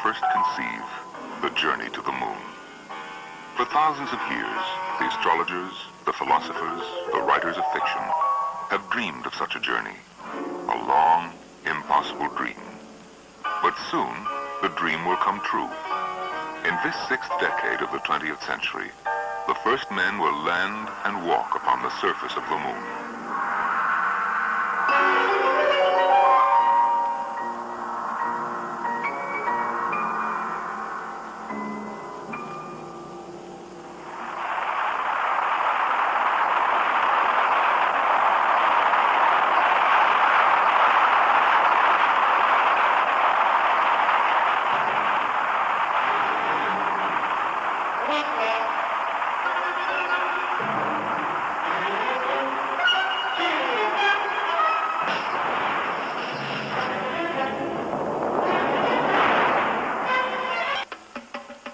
first conceive the journey to the moon. For thousands of years, the astrologers, the philosophers, the writers of fiction have dreamed of such a journey, a long, impossible dream. But soon, the dream will come true. In this sixth decade of the 20th century, the first men will land and walk upon the surface of the moon.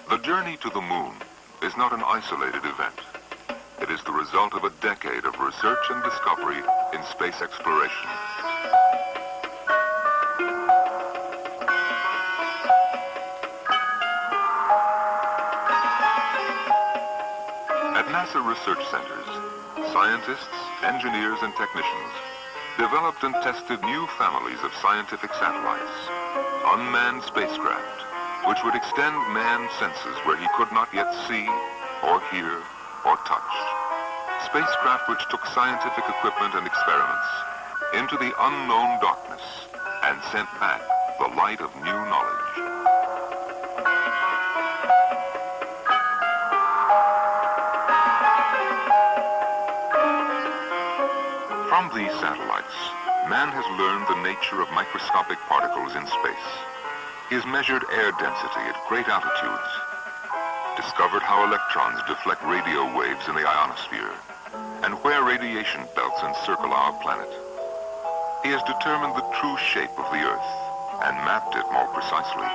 The journey to the moon is not an isolated event. It is the result of a decade of research and discovery in space exploration. At NASA research centers, scientists, engineers, and technicians developed and tested new families of scientific satellites, unmanned spacecraft, which would extend man's senses where he could not yet see, or hear, or touch. Spacecraft which took scientific equipment and experiments into the unknown darkness and sent back the light of new knowledge. From these satellites, man has learned the nature of microscopic particles in space. He has measured air density at great altitudes, discovered how electrons deflect radio waves in the ionosphere, and where radiation belts encircle our planet. He has determined the true shape of the Earth and mapped it more precisely,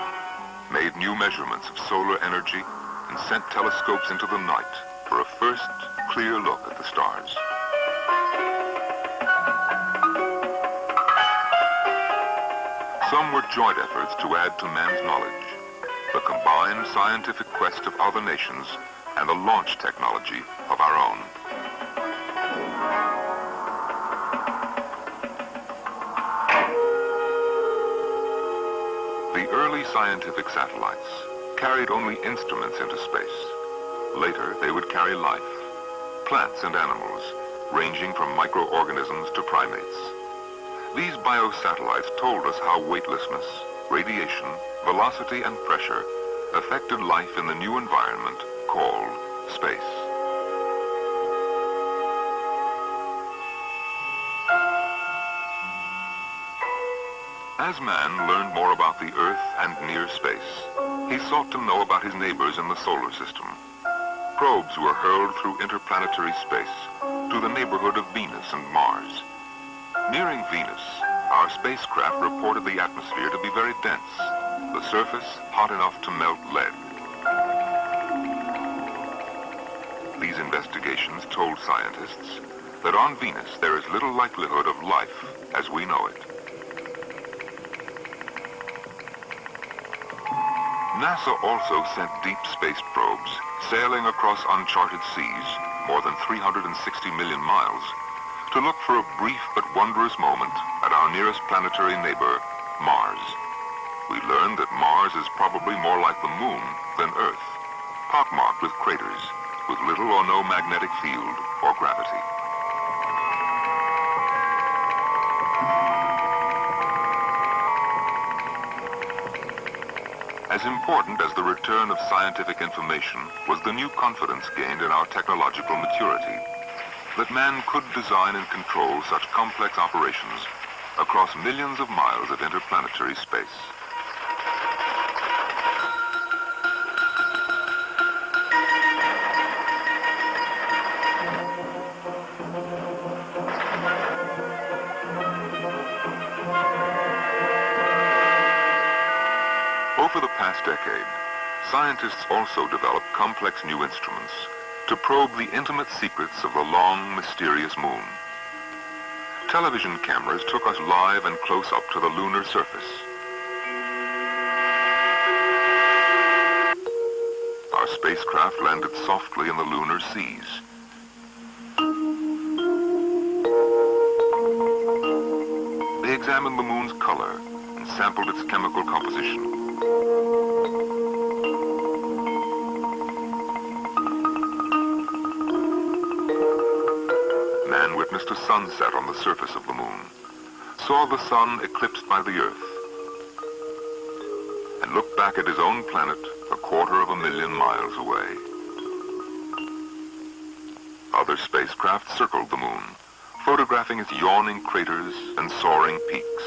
made new measurements of solar energy, and sent telescopes into the night for a first clear look at the stars. Some were joint efforts to add to man's knowledge, the combined scientific quest of other nations and the launch technology of our own. The early scientific satellites carried only instruments into space. Later, they would carry life, plants and animals, ranging from microorganisms to primates. These biosatellites told us how weightlessness, radiation, velocity, and pressure affected life in the new environment called space. As man learned more about the Earth and near space, he sought to know about his neighbors in the solar system. Probes were hurled through interplanetary space to the neighborhood of Venus and Mars. Nearing Venus, our spacecraft reported the atmosphere to be very dense, the surface hot enough to melt lead. These investigations told scientists that on Venus there is little likelihood of life as we know it. NASA also sent deep space probes sailing across uncharted seas, more than 360 million miles, to look for a brief but wondrous moment at our nearest planetary neighbor, Mars. We learned that Mars is probably more like the Moon than Earth, pockmarked with craters, with little or no magnetic field or gravity. As important as the return of scientific information was the new confidence gained in our technological maturity, that man could design and control such complex operations across millions of miles of interplanetary space. Over the past decade, scientists also developed complex new instruments to probe the intimate secrets of the long, mysterious moon. Television cameras took us live and close up to the lunar surface. spacecraft landed softly in the lunar seas. They examined the moon's color and sampled its chemical composition. Man witnessed a sunset on the surface of the moon, saw the sun eclipsed by the Earth, and looked back at his own planet 250,000 miles away. Other spacecraft circled the moon, photographing its yawning craters and soaring peaks,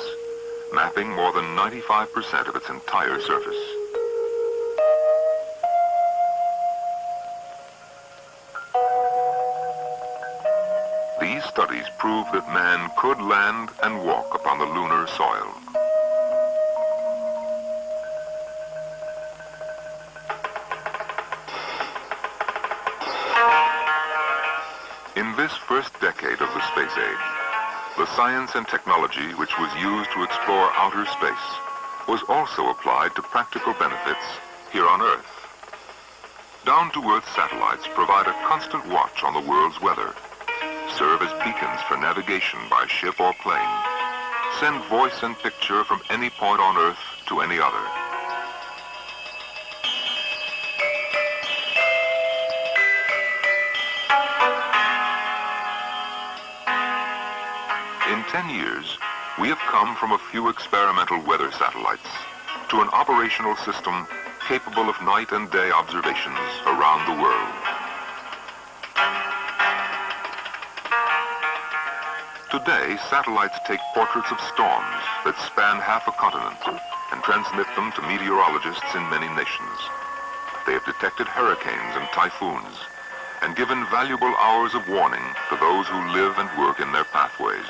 mapping more than 95% of its entire surface. These studies prove that man could land and walk upon the lunar soil. In this first decade of the space age, the science and technology which was used to explore outer space was also applied to practical benefits here on Earth. Down-to-Earth satellites provide a constant watch on the world's weather, serve as beacons for navigation by ship or plane, send voice and picture from any point on Earth to any other. In 10 years, we have come from a few experimental weather satellites to an operational system capable of night and day observations around the world. Today, satellites take portraits of storms that span half a continent and transmit them to meteorologists in many nations. They have detected hurricanes and typhoons and given valuable hours of warning to those who live and work in their pathways.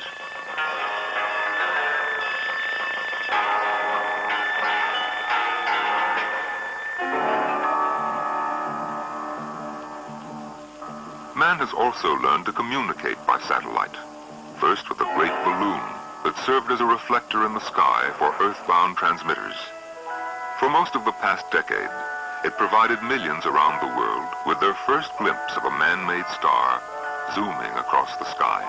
Man has also learned to communicate by satellite. First with a great balloon that served as a reflector in the sky for earthbound transmitters. For most of the past decade, it provided millions around the world with their first glimpse of a man-made star zooming across the sky.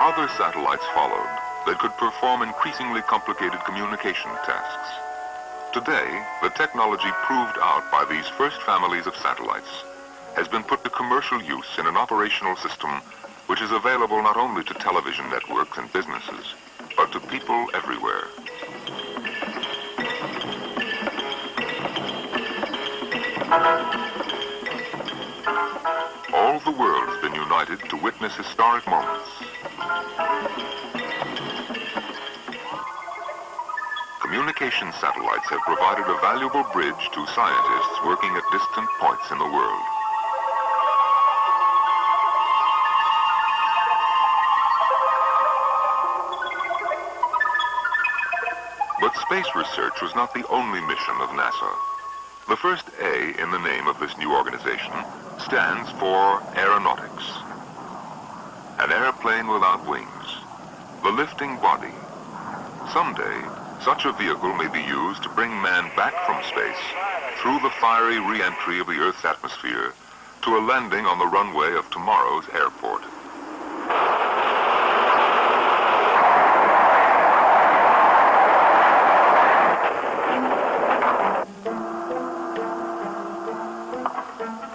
Other satellites followed that could perform increasingly complicated communication tasks. Today, the technology proved out by these first families of satellites has been put to commercial use in an operational system which is available not only to television networks and businesses, but to people everywhere. All the world has been united to witness historic moments. Communication satellites have provided a valuable bridge to scientists working at distant points in the world. But space research was not the only mission of NASA. The first A in the name of this new organization stands for aeronautics. An airplane without wings, the lifting body. Someday, such a vehicle may be used to bring man back from space through the fiery re-entry of the Earth's atmosphere to a landing on the runway of tomorrow's airport.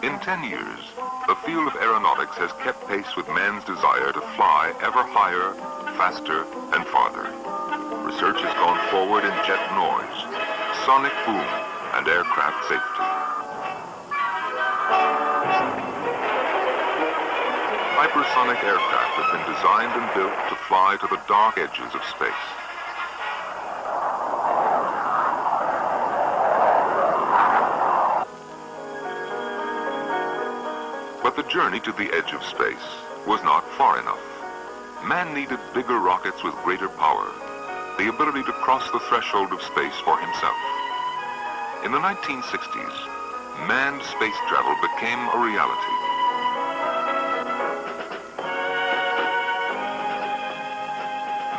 In 10 years, the field of aeronautics has kept pace with man's desire to fly ever higher, faster, and farther. Research has gone forward in jet noise, sonic boom, and aircraft safety. Hypersonic aircraft have been designed and built to fly to the dark edges of space. But the journey to the edge of space was not far enough. Man needed bigger rockets with greater power, the ability to cross the threshold of space for himself. In the 1960s, manned space travel became a reality.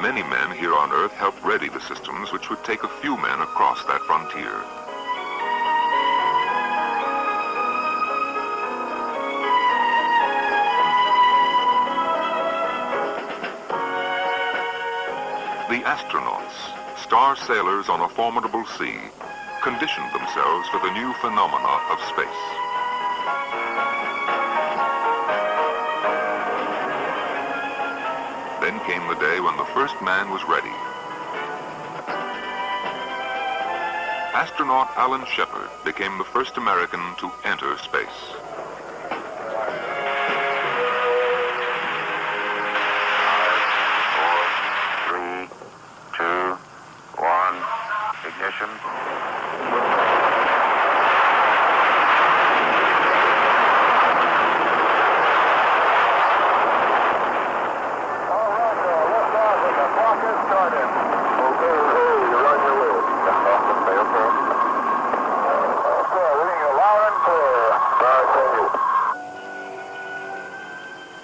Many men here on Earth helped ready the systems which would take a few men across that frontier. The astronauts, star sailors on a formidable sea, conditioned themselves for the new phenomena of space. Then came the day when the first man was ready. Astronaut Alan Shepard became the first American to enter space. 5, 4, 3, 2, 1, ignition.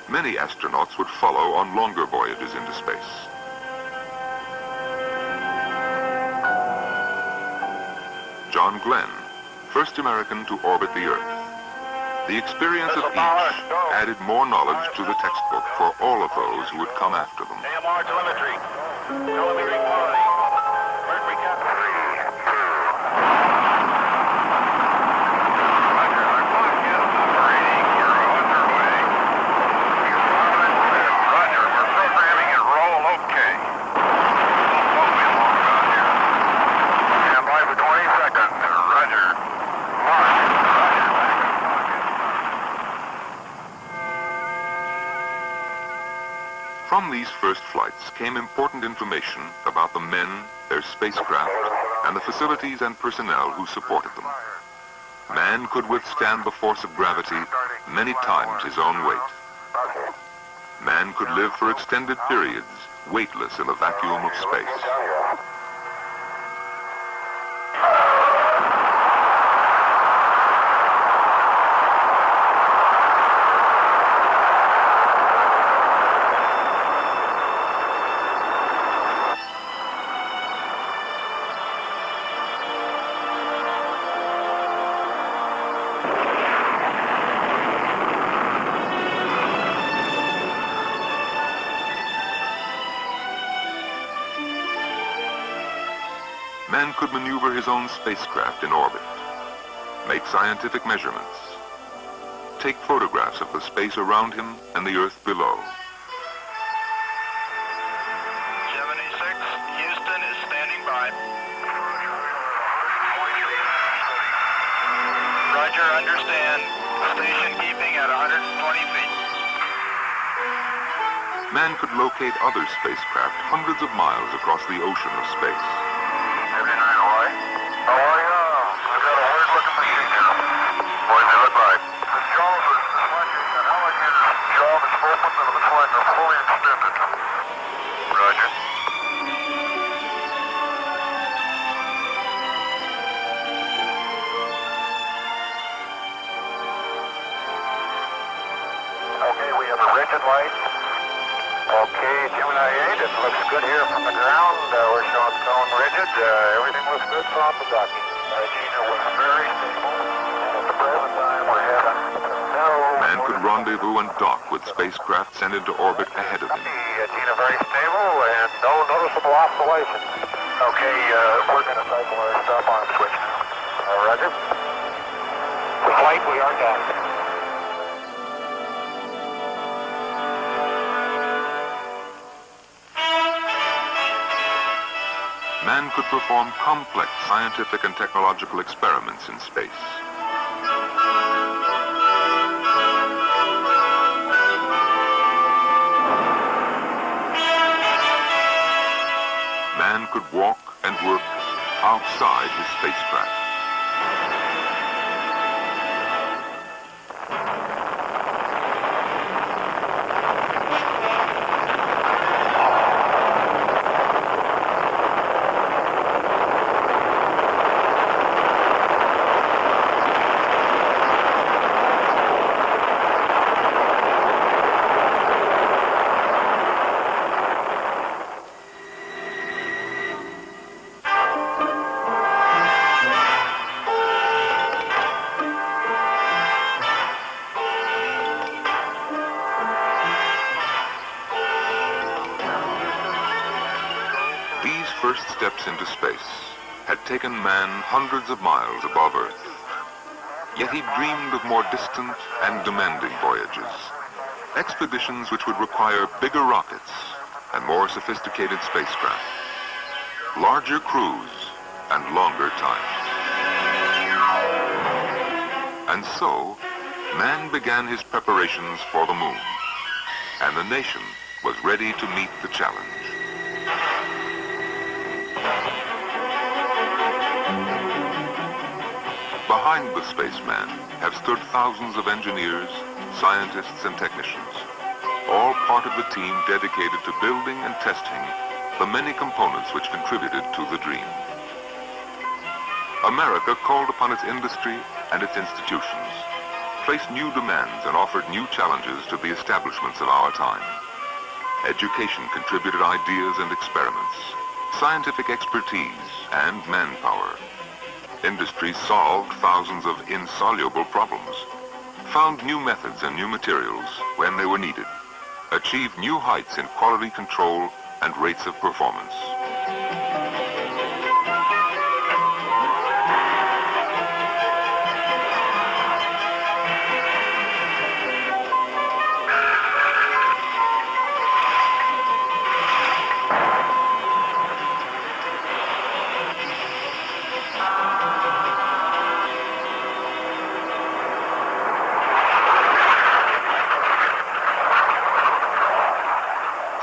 Many astronauts would follow on longer voyages into space. John Glenn, first American to orbit the Earth. The experience of each added more knowledge to the textbook for all of those who would come after them. AMR telemetry. Telemetry quality. Mercury capture. 3, 2. Roger, our clock is operating. We're underway. You're loud and clear. Roger, we're programming and roll okay. What we long about here? Stand by for 20 seconds. Roger. Mark. Roger. From these first flights came important information about the men, their spacecraft, and the facilities and personnel who supported them. Man could withstand the force of gravity many times his own weight. Man could live for extended periods, weightless in the vacuum of space. Man could maneuver his own spacecraft in orbit, make scientific measurements, take photographs of the space around him and the Earth below. 76, Houston is standing by. Roger, understand. Station keeping at 120 feet. Man could locate other spacecraft hundreds of miles across the ocean of space. 79 Hawaii. How are you? I've got a weird-looking machine here. What does it look like? The jaws are swinging. The alligator's jaw is open and the flank are fully extended. Roger. Okay, we have a rigid light. Okay, Gemini 8, it looks good here from the ground. We're showing tone rigid. Everything looks good from the docking. Gina was very stable. At the present time, we're heading no... Man could rendezvous and dock with spacecraft sent into orbit ahead of him. Gina very stable and no noticeable oscillations. Okay, we're going to cycle our stop on switch now. Roger. Flight, we are docked. Man could perform complex scientific and technological experiments in space. Man could walk and work outside his spacecraft. trips into space had taken man hundreds of miles above Earth. Yet he dreamed of more distant and demanding voyages, expeditions which would require bigger rockets and more sophisticated spacecraft, larger crews and longer time. And so, man began his preparations for the moon, and the nation was ready to meet the challenge. Behind the spaceman have stood thousands of engineers, scientists, and technicians, all part of the team dedicated to building and testing the many components which contributed to the dream. America called upon its industry and its institutions, placed new demands and offered new challenges to the establishments of our time. Education contributed ideas and experiments, scientific expertise, and manpower. Industry solved thousands of insoluble problems, found new methods and new materials when they were needed, achieved new heights in quality control and rates of performance.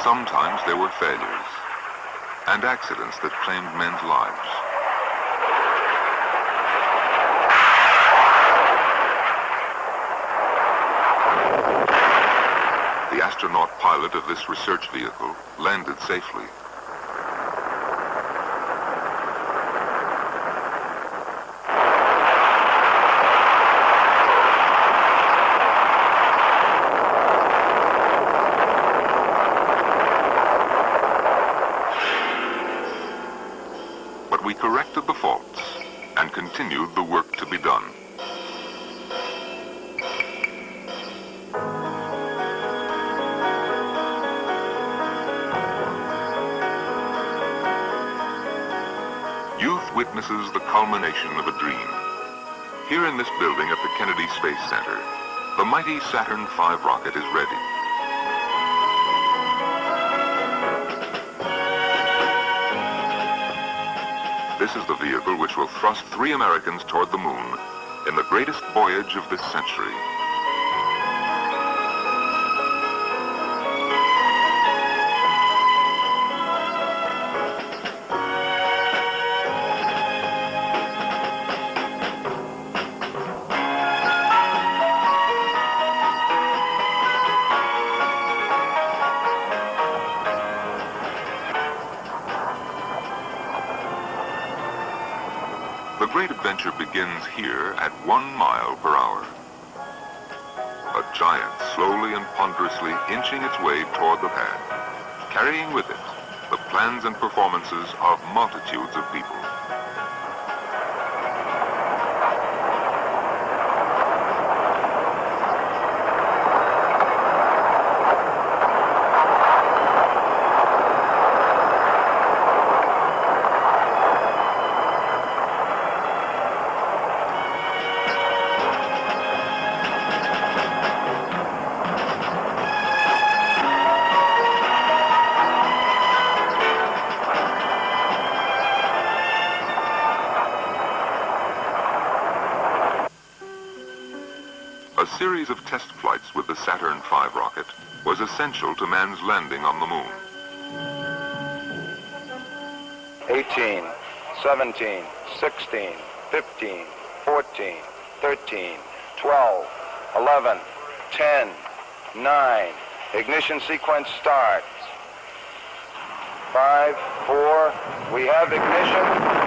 Sometimes there were failures and accidents that claimed men's lives. The astronaut pilot of this research vehicle landed safely. We corrected the faults and continued the work to be done. Youth witnesses the culmination of a dream. Here in this building at the Kennedy Space Center, the mighty Saturn V rocket is ready. This is the vehicle which will thrust 3 Americans toward the moon in the greatest voyage of this century. The great adventure begins here at 1 mile per hour. A giant slowly and ponderously inching its way toward the pad, carrying with it the plans and performances of multitudes of people. A series of test flights with the Saturn V rocket was essential to man's landing on the moon. 18, 17, 16, 15, 14, 13, 12, 11, 10, 9. Ignition sequence starts. 5, 4, we have ignition.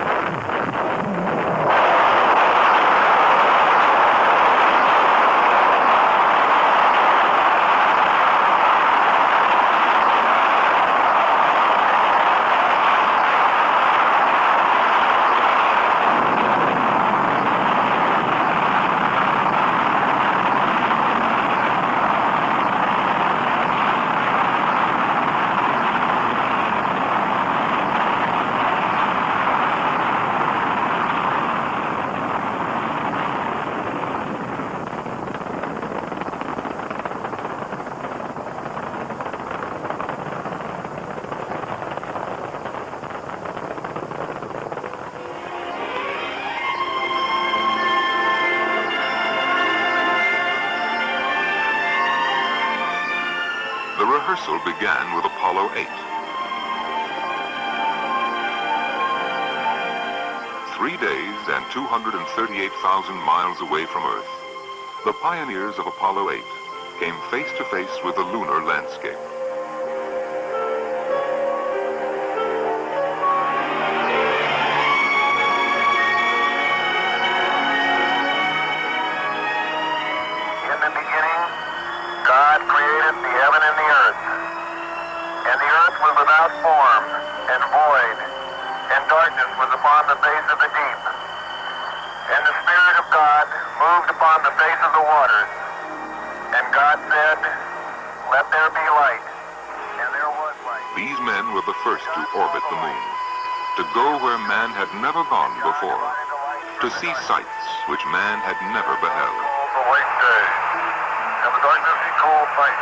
rehearsal began with Apollo 8. 3 days and 238,000 miles away from Earth, the pioneers of Apollo 8 came face to face with the lunar landscape. In the beginning, God created the heaven and the earth. And the earth was without form and void, and darkness was upon the face of the deep. And the Spirit of God moved upon the face of the waters. And God said, "Let there be light." And there was light. These men were the first to orbit the moon, to go where man had never gone before, to see sights which man had never beheld. The white day, and the darkness he called night,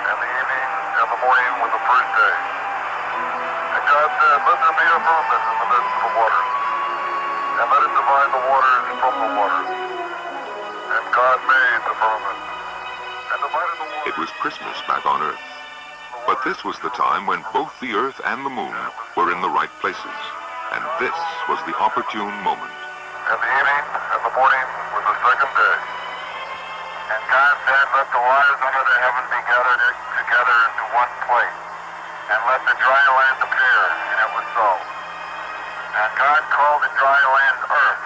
and the evening and the morning were the first day. And God said, "Let there be a firmament in the midst of the waters, and let it divide the waters from the waters." And God made the firmament, and divided the waters. It was Christmas back on Earth, but this was the time when both the Earth and the moon were in the right places, and this was the opportune moment. And the evening and the morning were the second day. And God said, "Let the waters under the heaven be gathered together into one place, and let the dry land appear." And it was so. And God called the dry land earth,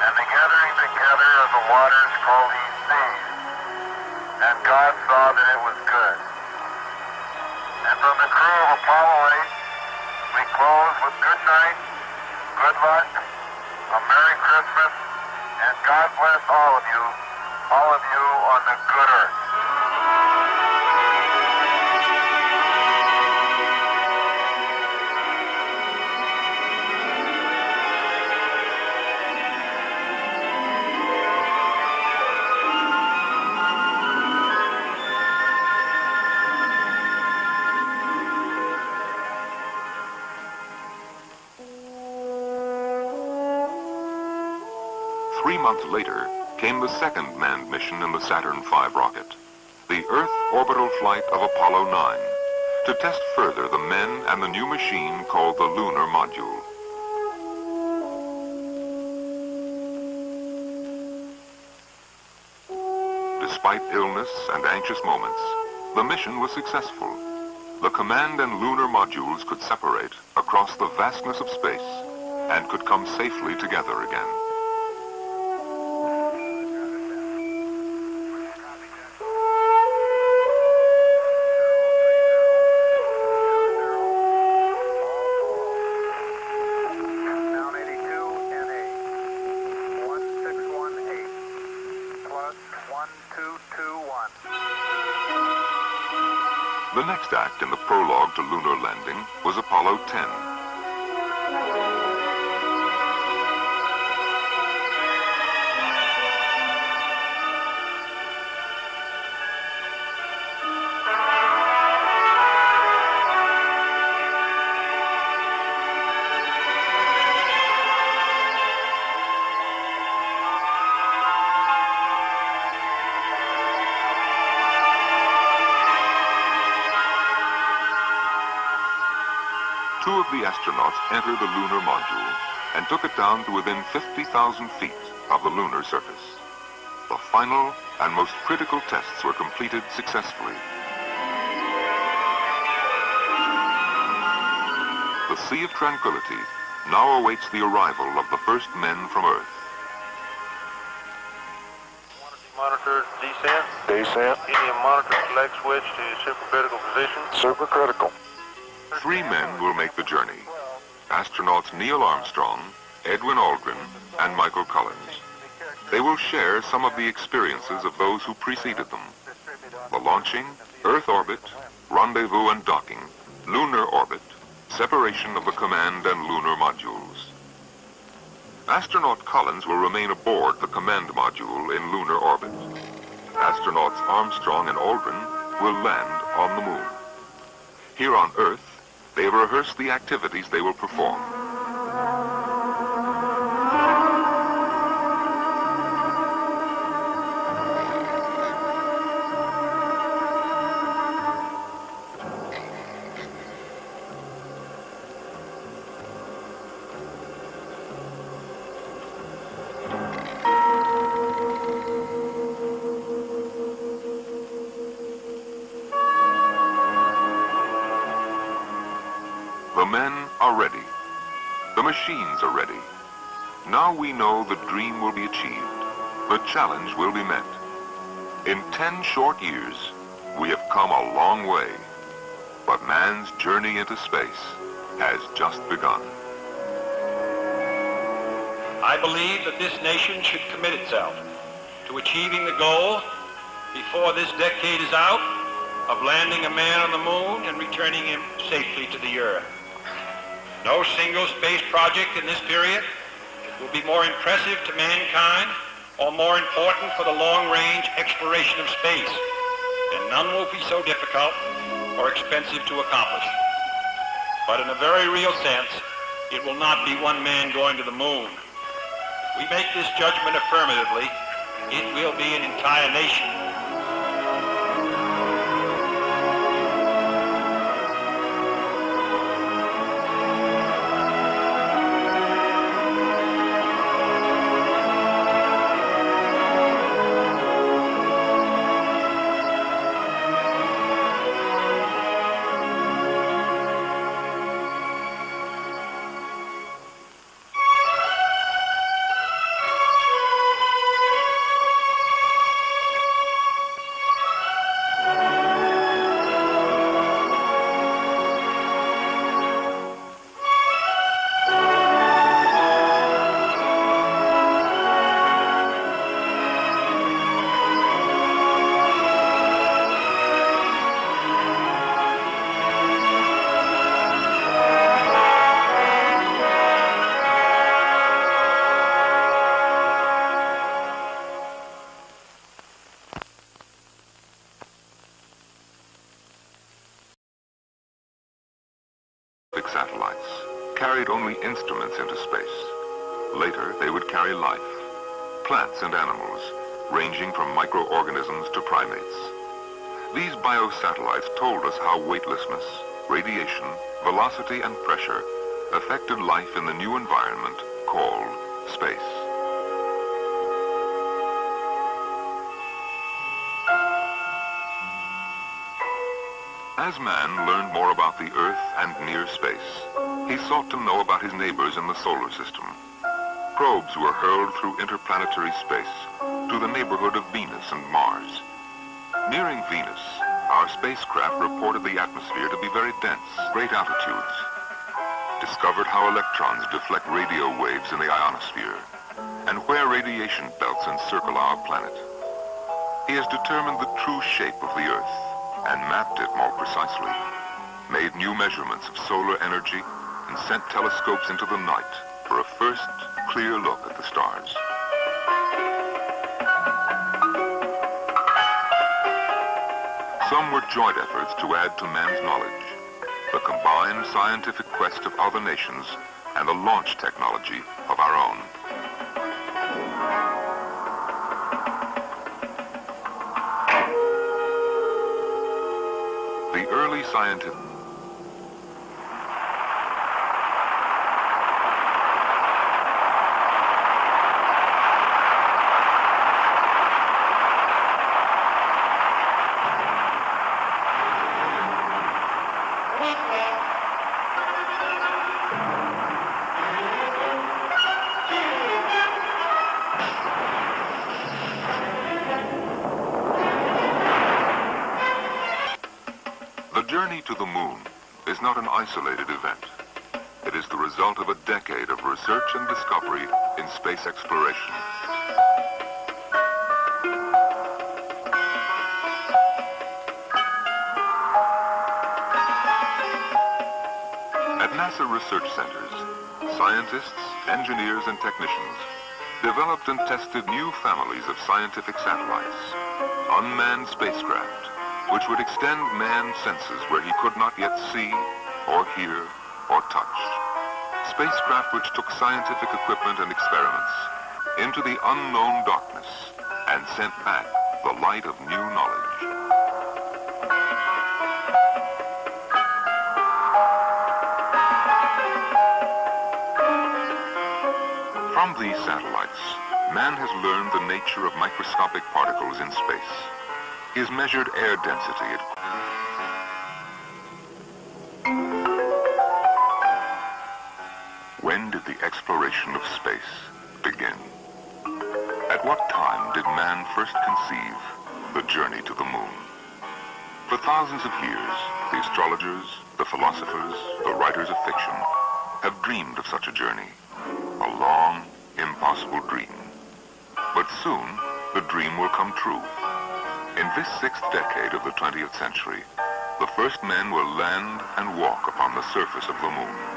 and the gathering together of the waters called he seas. And God saw that it was good. And from the crew of Apollo 8, we close with good night, good luck, a Merry Christmas, and God bless all of you on the good earth. Three months later came the second manned mission in the Saturn V rocket, the Earth orbital flight of Apollo 9, to test further the men and the new machine called the lunar module. Despite illness and anxious moments, the mission was successful. The command and lunar modules could separate across the vastness of space and could come safely together again. The next act in the prologue to lunar landing was Apollo 10. Two of the astronauts entered the lunar module and took it down to within 50,000 feet of the lunar surface. The final and most critical tests were completed successfully. The Sea of Tranquility now awaits the arrival of the first men from Earth. Monitor descent. Descent. Helium monitor select switch to supercritical position. Supercritical. 3 men will make the journey. Astronauts Neil Armstrong, Edwin Aldrin, and Michael Collins. They will share some of the experiences of those who preceded them. The launching, Earth orbit, rendezvous and docking, lunar orbit, separation of the command and lunar modules. Astronaut Collins will remain aboard the command module in lunar orbit. Astronauts Armstrong and Aldrin will land on the moon. Here on Earth, they have rehearsed the activities they will perform. The machines are ready. Now we know the dream will be achieved. The challenge will be met. In 10 short years, we have come a long way. But man's journey into space has just begun. I believe that this nation should commit itself to achieving the goal before this decade is out of landing a man on the moon and returning him safely to the Earth. No single space project in this period will be more impressive to mankind or more important for the long-range exploration of space, and none will be so difficult or expensive to accomplish. But in a very real sense, it will not be one man going to the moon. If we make this judgment affirmatively, it will be an entire nation. Satellites carried only instruments into space. Later, they would carry life, plants and animals, ranging from microorganisms to primates. These biosatellites told us how weightlessness, radiation, velocity, and pressure affected life in the new environment called space. As man learned more about the Earth and near space, he sought to know about his neighbors in the solar system. Probes were hurled through interplanetary space to the neighborhood of Venus and Mars. Nearing Venus, our spacecraft reported the atmosphere to be very dense, great altitudes. Discovered how electrons deflect radio waves in the ionosphere, and where radiation belts encircle our planet. He has determined the true shape of the Earth and mapped it more precisely, made new measurements of solar energy, and sent telescopes into the night for a first clear look at the stars. Some were joint efforts to add to man's knowledge, the combined scientific quest of other nations and the launch technology of our own. The early scientific The journey to the moon is not an isolated event. It is the result of a decade of research and discovery in space exploration. At NASA research centers, scientists, engineers, and technicians developed and tested new families of scientific satellites, unmanned spacecraft, which would extend man's senses where he could not yet see, or hear, or touch. Spacecraft which took scientific equipment and experiments into the unknown darkness and sent back the light of new knowledge. From these satellites, man has learned the nature of microscopic particles in space. He has measured air density at when did exploration of space begin? At what time did man first conceive the journey to the moon? For thousands of years, the astrologers, the philosophers, the writers of fiction have dreamed of such a journey, a long, impossible dream. But soon, the dream will come true. In this 6th decade of the 20th century, the first men will land and walk upon the surface of the moon.